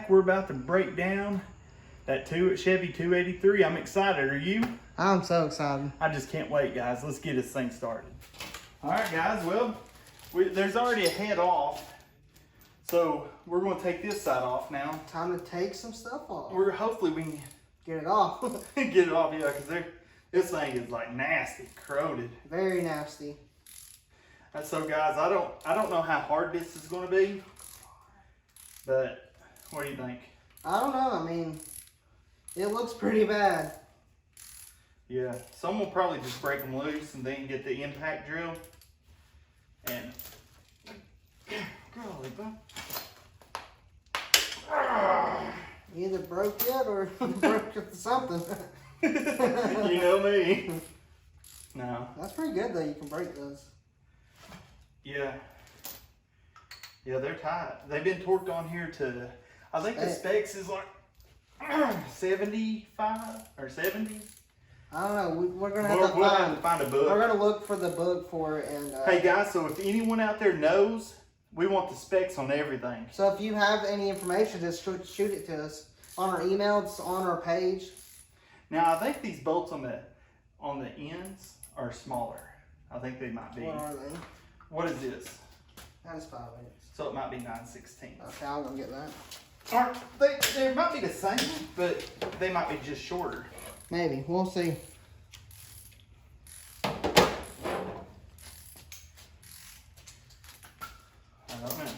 back. We're about to break down that Chevy 283. I'm excited. Are you? I'm so excited. I just can't wait, guys. Let's get this thing started. All right, guys. Well, there's already a head off. So we're going to take this side off now. Time to take some stuff off. Hopefully we can get it off. get it off, yeah, because this thing is like nasty, corroded. Very nasty. And so, guys, I don't know how hard this is going to be, but what do you think? I don't know. I mean, it looks pretty bad. Yeah, some will probably just break them loose and then get the impact drill. And golly, bud. Either broke it or broke something. You know me. No. That's pretty good though. You can break those. Yeah. Yeah, they're tight. They've been torqued on here to, I think the specs is like 75 or 70. I don't know. We're gonna have to find a book. We're gonna look for the book for it. And hey guys, so if anyone out there knows, we want the specs on everything. So if you have any information, just shoot it to us on our email. It's on our page. Now I think these bolts on the ends are smaller. I think they might be. What are they? What is this? That is 5/8. So it might be 9/16. Okay, I'll go get that. They might be the same, but they might be just shorter. Maybe. We'll see. I don't know.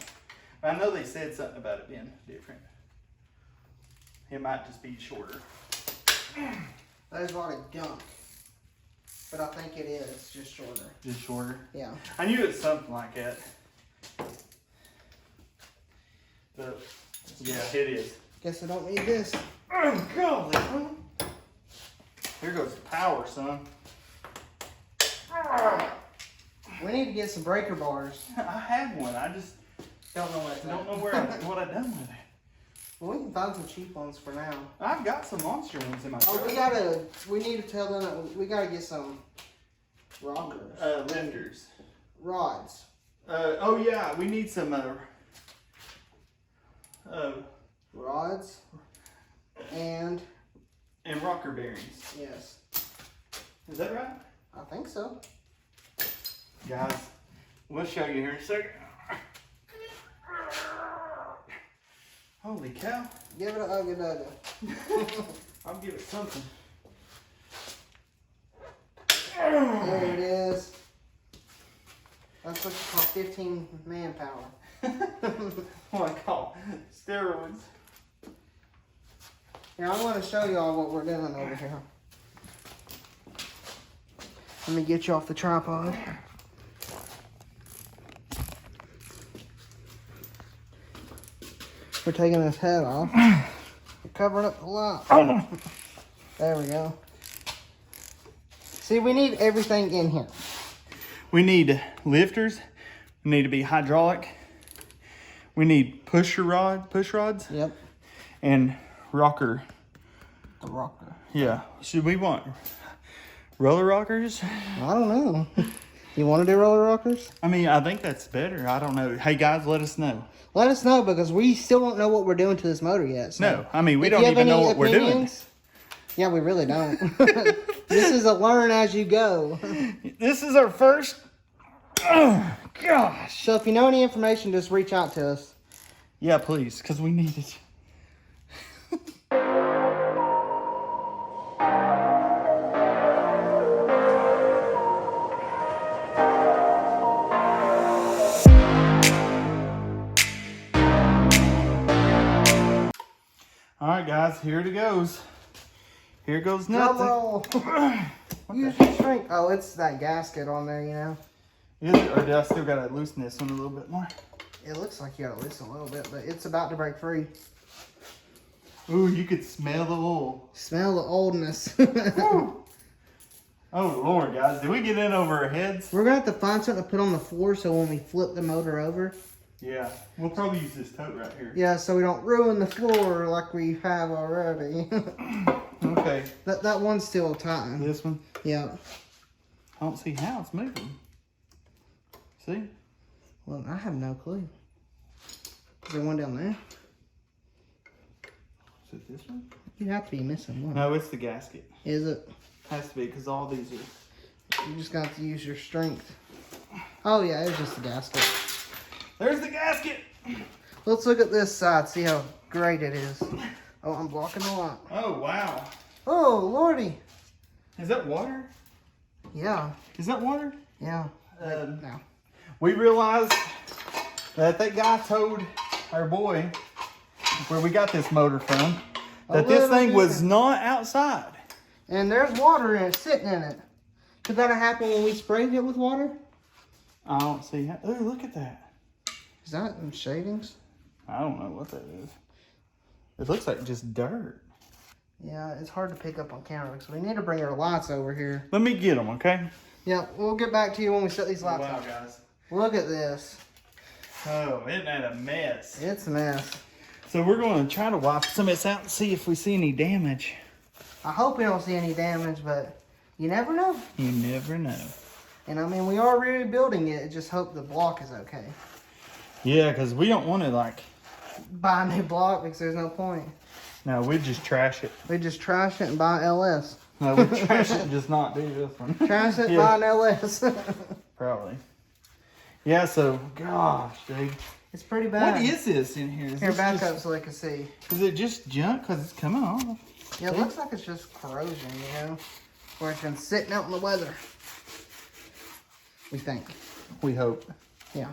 I know they said something about it being different. It might just be shorter. There's a lot of gunk. But I think it is just shorter. Just shorter? Yeah. I knew it was something like that. But, yeah, it is. Guess I don't need this. Oh, golly, bro. Here goes the power, son. We need to get some breaker bars. I have one. I just don't know what I done with it. Well, we can find some cheap ones for now. I've got some monster ones in my truck. Oh, we need to tell them that we gotta get some rockers. Lifters. Rods. Oh yeah, we need some rods and rocker bearings. Yes. Is that right? I think so. Guys, we'll show you here in a second. Holy cow. Give it a ugga. I'll give it something. There it is. That's what you call 15 manpower. What I call steroids. Here, I want to show you all what we're doing over here. Let me get you off the tripod. We're taking this head off. We're covering up the lot. There we go. See, we need everything in here. We need lifters. We need to be hydraulic. We need push rods. Yep. And rocker. The rocker. Yeah. Should we want roller rockers? I don't know. You want to do roller rockers? I mean, I think that's better. I don't know. Hey guys, let us know. Let us know because we still don't know what we're doing to this motor yet. So no, I mean, we don't even know what we're doing. Yeah, we really don't. This is a learn as you go. This is our first. Oh, gosh. So if you know any information, just reach out to us. Yeah, please, because we need it. All right, guys, here it goes. Here goes nothing. Use your strength. Oh, it's that gasket on there, you know. Is it, or do I still gotta loosen this one a little bit more? It looks like you gotta loosen a little bit, but it's about to break free. Ooh, you could smell the oil. Smell the oldness. Oh Lord, guys, did we get in over our heads? We're gonna have to find something to put on the floor so when we flip the motor over. Yeah, we'll probably use this tote right here. Yeah, so we don't ruin the floor like we have already. Okay. That one's still tight. This one? Yeah. I don't see how it's moving. See? Well, I have no clue. Is there one down there? Is it this one? You have to be missing one. No, it's the gasket. Is it? Has to be, because all these are... You just got to use your strength. Oh yeah, it's just the gasket. There's the gasket! Let's look at this side, see how great it is. Oh, I'm blocking the light. Oh, wow. Oh, lordy. Is that water? Yeah. Is that water? Yeah. No. We realized that guy told our boy, where we got this motor from, that this thing was not outside. And there's water in it, sitting in it. Could that have happened when we sprayed it with water? I don't see how. Oh, look at that. Is that in shavings? I don't know what that is. It looks like just dirt. Yeah, it's hard to pick up on camera because we need to bring our lights over here. Let me get them, okay? Yeah, we'll get back to you when we set these lights wow, up. guys. Look at this. Oh, isn't that a mess? It's a mess. So we're going to try to wipe some of this out and see if we see any damage. I hope we don't see any damage, but you never know. You never know. And I mean, we are rebuilding it. Just hope the block is okay. Yeah, because we don't want to like... Buy a new block because there's no point. No, we just trash it. We just trash it and buy LS. No, we trash it and just not do this one. Trash it, Yeah. buy an LS. Probably. Yeah, so, gosh, dude. It's pretty bad. What is this in here? Here, back up so I can see. Is it just junk because it's coming off? Yeah, it looks like it's just corrosion, you know? Where it's been sitting out in the weather. We think. We hope. Yeah.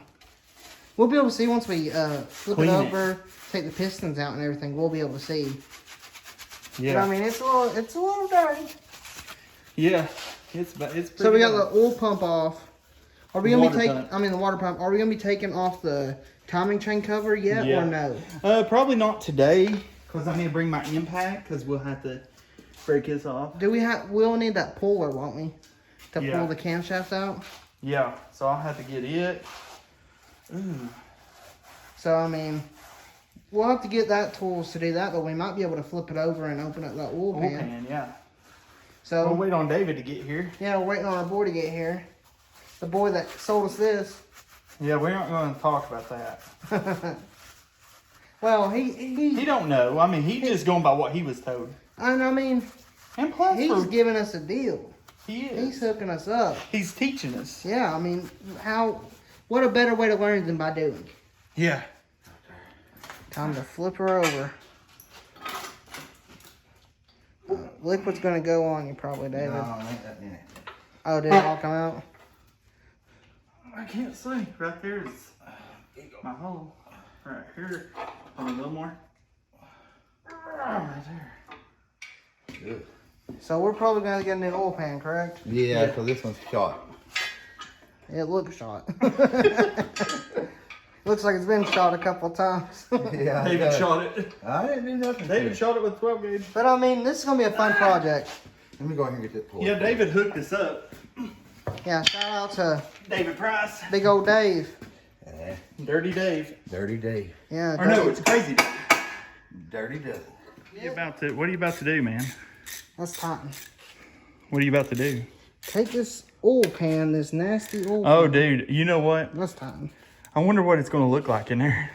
We'll be able to see once we flip Clean it it. over, take the pistons out and everything. We'll be able to see. Yeah. But I mean, it's a little dirty. Yeah. It's pretty So we got bad. the oil pump off. Are we gonna be Water taking? pump. I mean, the water pump. Are we gonna be taking off the timing chain cover yet, Yeah. or no? Probably not today because I need to bring my impact because we'll have to break this off. Do we have? We'll need that puller, won't we, to Yeah. pull the camshafts out? Yeah. So I'll have to get it. Ooh. So I mean, we'll have to get that tools to do that, but we might be able to flip it over and open up that oil pan. Pan, yeah. So We'll wait on David to get here. yeah, we're waiting on our boy to get here. The boy that sold us this. Yeah, we aren't going to talk about that. Well, He don't know. I mean, he's just going by what he was told. and I mean, And plus, he's giving us a deal. he He's is. hooking us up. He's teaching us. Yeah, I mean, what a better way to learn than by doing. Yeah. Time to flip her over. Liquid's gonna go on you probably, David. No, ain't that in it. Oh, did it all come out? I can't see. Right there is my hole. Right here. A little more. Right there. Good. So we're probably gonna get a new oil pan, correct? Yeah, because this one's shot. It looks shot. Looks like it's been shot a couple times. Yeah, David shot it. I didn't do nothing. David shot it with 12 gauge. But I mean, this is gonna be a fun project. Let me go ahead and get that pulled. Yeah, David hooked us up. Yeah, shout out to David Price. big old Dave. Yeah, Dirty Dave. dirty day. Yeah, Or no, Dave. it's Crazy Dave. Dirty dozen. What are you about to do, man? That's tighten. What are you about to do? Take this oil pan, this nasty oil Oh, pan. dude, you know what? That's tighten. I wonder what it's going to look like in there.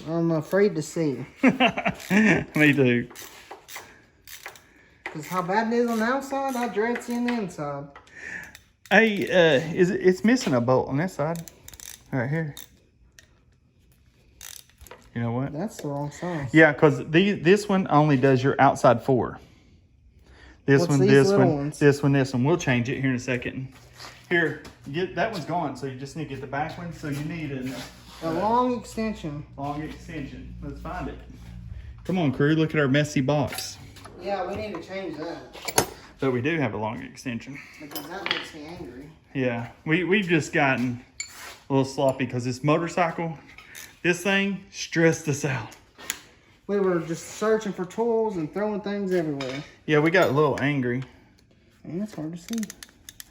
I'm afraid to see. Me too. Because how bad it is on the outside, I dread seeing the inside. Hey, it's missing a bolt on this side. Right here. You know what? That's the wrong size. Yeah, because this one only does your outside four. This What's one, these this little one, ones? this one, this one. We'll change it here in a second. Here, that one's gone, so you just need to get the back one. So you need A long extension. long extension. Let's find it. Come on, crew. Look at our messy box. Yeah, we need to change that. But we do have a long extension. Because that makes me angry. Yeah, we've just gotten a little sloppy because this motorcycle, this thing stressed us out. We were just searching for tools and throwing things everywhere. Yeah, we got a little angry. And it's hard to see.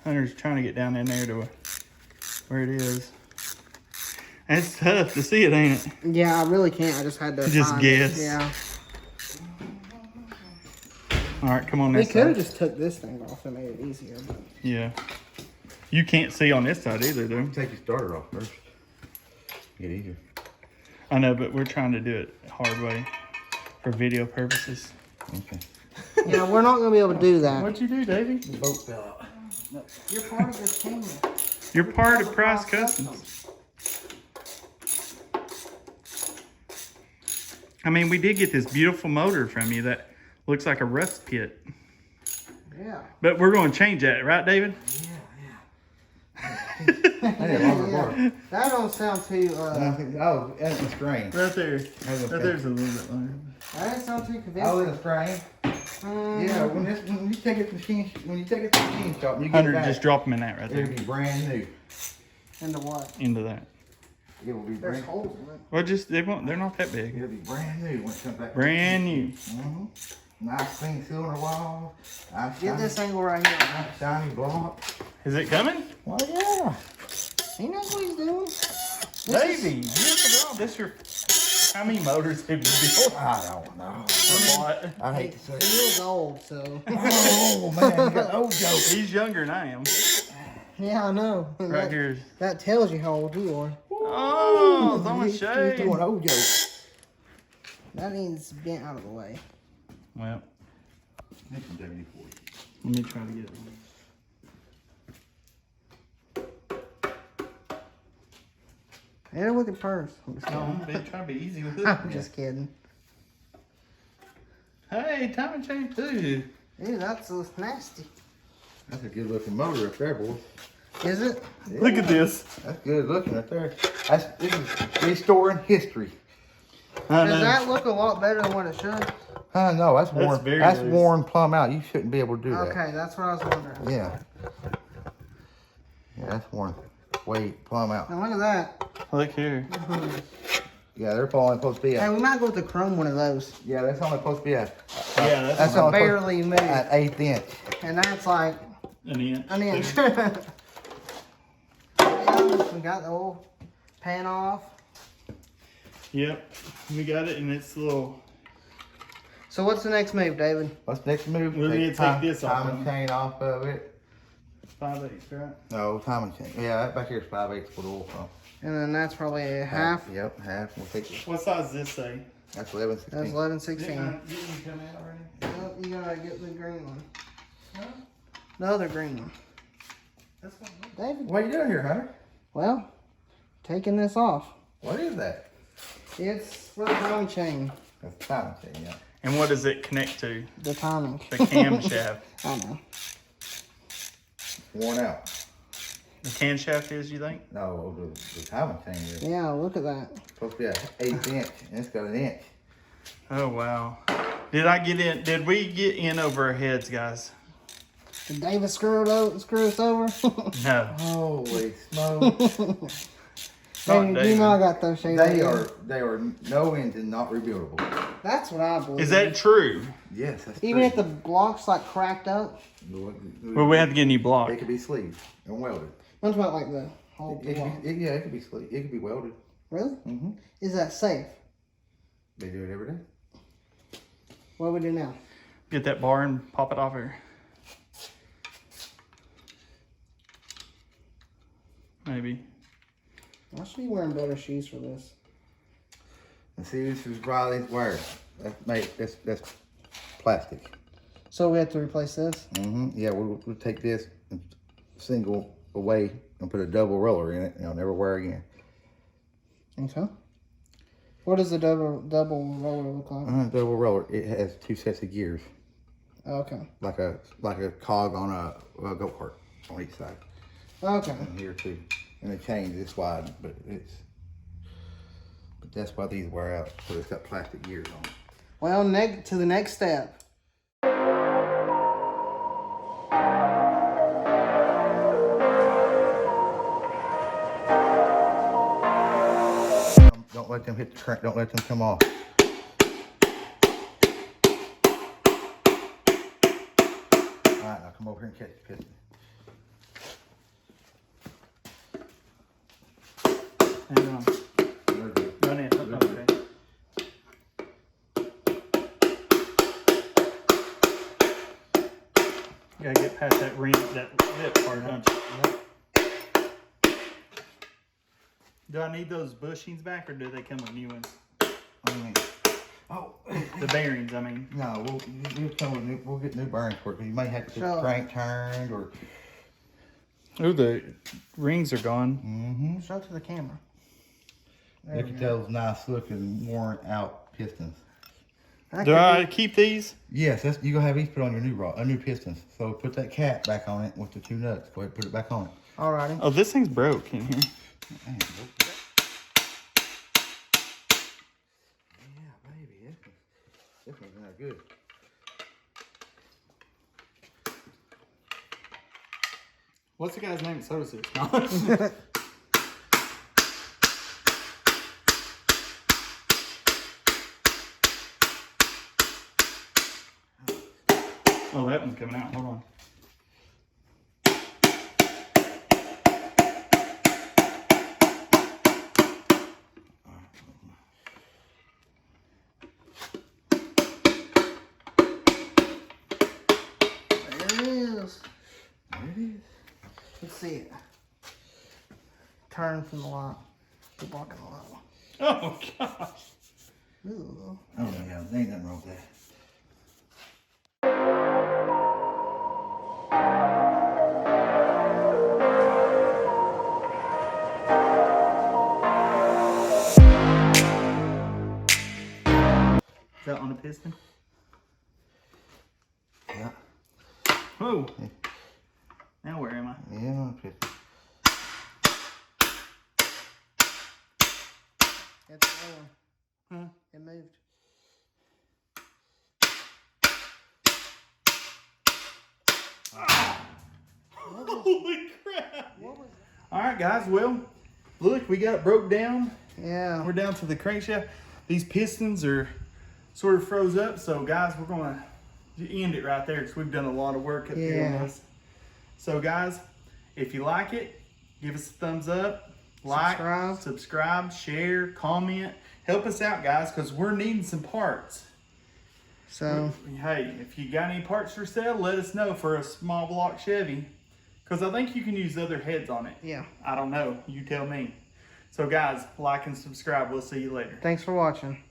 Hunter's trying to get down in there to where it is. And it's tough to see it, ain't it? Yeah, I really can't. I just had to Just find guess. It. Yeah. All right, come on We this could have side. just took this thing off and made it easier. But Yeah. You can't see on this side either, though. Take your starter off first. Get easier. I know, but we're trying to do it the hard way. for video purposes. Okay. Yeah, we're not gonna be able to do that. What'd you do, Davey? The boat fell out. You're part of this team. You're part of Price Customs. I mean, we did get this beautiful motor from you that looks like a rust pit. Yeah. But we're going to change that, right, David? I need a longer bar. That don't sound too. Oh, that's the screen. Right there. Okay. Right there's a little bit longer. That doesn't sound too convincing. Oh, the screen. Yeah, when you take it to the machine, shop, you get Hunter, it back, just drop them in that right it'll there. be brand new. Into what? Into that. It will be There's brand. holes in it. Well, just they're not that big. It'll be brand new when it comes back. Brand new. Mm-hmm. Nice clean cylinder wall. Nice Get shiny, this angle right here. nice shiny block. Is it coming? Well, yeah. He knows what he's doing. Davey, this your. How many motors have you built? I don't know. A lot. I hate to say it. He is old, so. Oh man, you got old joke. He's younger than I am. Yeah, I know. Right that, here. That tells you how old you are. Oh, it's on the He's doing shade. old joke. That means bent out of the way. Well, This is WD-40. let me try to get it. Yeah, look at first. I'm trying to be easy with it. I'm just kidding. Hey, time and change too. Ew, that's nasty. That's a good looking motor up there, boy. Is it? Yeah, Look at this. That's good looking up there. This is restoring history. I Does know. that look a lot better than what it should? No, that's worn. very That's loose. worn plumb out. You shouldn't be able to do that. Okay, that's what I was wondering. Yeah. Yeah, that's worn way plumb out. Now look at that. Look here. Yeah, they're only supposed to be Hey, a. we might go with the chrome one of those. Yeah, that's only supposed to be a. Yeah, That's that's only Barely supposed moved. an 1/8 inch. And that's like an inch. an inch. We got the old pan off. Yep, we got it, and it's a little. So what's the next move, David? What's the next move? We're gonna take this off, Timing huh? chain off of it. 5/8, right? No, timing chain. Yeah, that back here is 5/8 with oil pump. And then that's probably a half. Yep, half. We'll take it. What size does this say? That's 11/16. That's 11/16. Didn't you come out already? Well, you gotta get the green one. The other green one. That's fine. David. What are you doing here, Hunter? Well, taking this off. What is that? It's for the timing chain. That's the timing chain, yeah. And what does it connect to? The timing. The camshaft. I know. Worn out. The camshaft is, you think? No, the timing chain is Yeah, look at that. supposed to be an 1/8 inch, and it's got an inch. Oh wow. Did we get in over our heads, guys? Did David screw us over? No. Holy smokes. David, you David. know I got those shades. They are no engine not rebuildable. That's what I believe. Is that true? Yes, that's Even true. if the block's like cracked up? Well, we have to get a new block. It could be sleeved and welded. I'm talking about like the whole It block. could be, yeah, it could be sleeved. It could be welded. Really? Mm-hmm. Is that safe? They do it every day. What do we do now? Get that bar and pop it off here. Maybe. I should be wearing better shoes for this. And see, this is why these wires. That's plastic. So we have to replace this? Mm-hmm. Yeah, we'll take this and single away and put a double roller in it, and it'll never wear again. Okay. What does the double roller look like? Double roller. It has 2 sets of gears, Okay. like a cog on a go-kart on each side. Okay. And here too, and the chain is this wide, but that's why these wear out. So it's got plastic gears on it. Well, to the next step. Don't let them hit the crank. Don't let them come off. All right, now come over here and catch the piston. Hang on. There it is. Run in. Okay. You gotta get past that rim, that lip part, don't you? Do I need those bushings back, or do they come with new ones? I mean, oh, The bearings, I mean. No, we'll get new bearings for it. You may have to get the crank turned or. Oh, the rings are gone. Mm-hmm. Show it to the camera. You can tell those nice looking worn out pistons. Do I keep these? Yes, you're gonna have these put on your new rod, new pistons. So put that cap back on it with the 2 nuts. Go ahead, put it back on it. Alrighty. Oh, this thing's broke in here. Man, yeah, baby, this one's not good. What's the guy's name? So is this. Oh, that one's coming out. Hold on. There it is. There it is. Let's see it. Turn from the light. Keep blocking the light. Oh, gosh. Ooh. Oh, yeah, there ain't nothing wrong with that. Is that on a piston? Yeah. Oh. Now where am I? Yeah, on a piston. It's going. Huh? It moved. Holy crap. What was All right, guys. Well, look, we got it broke down. Yeah. We're down to the crankshaft. These pistons are sort of froze up. So, guys, we're going to end it right there because we've done a lot of work up here on this. So, guys, if you like it, give us a thumbs up. Like, subscribe, share, comment. Help us out, guys, because we're needing some parts. So, hey, if you got any parts for sale, let us know for a small block Chevy. Because I think you can use other heads on it. yeah. I don't know. You tell me. So, guys, like and subscribe. We'll see you later. Thanks for watching.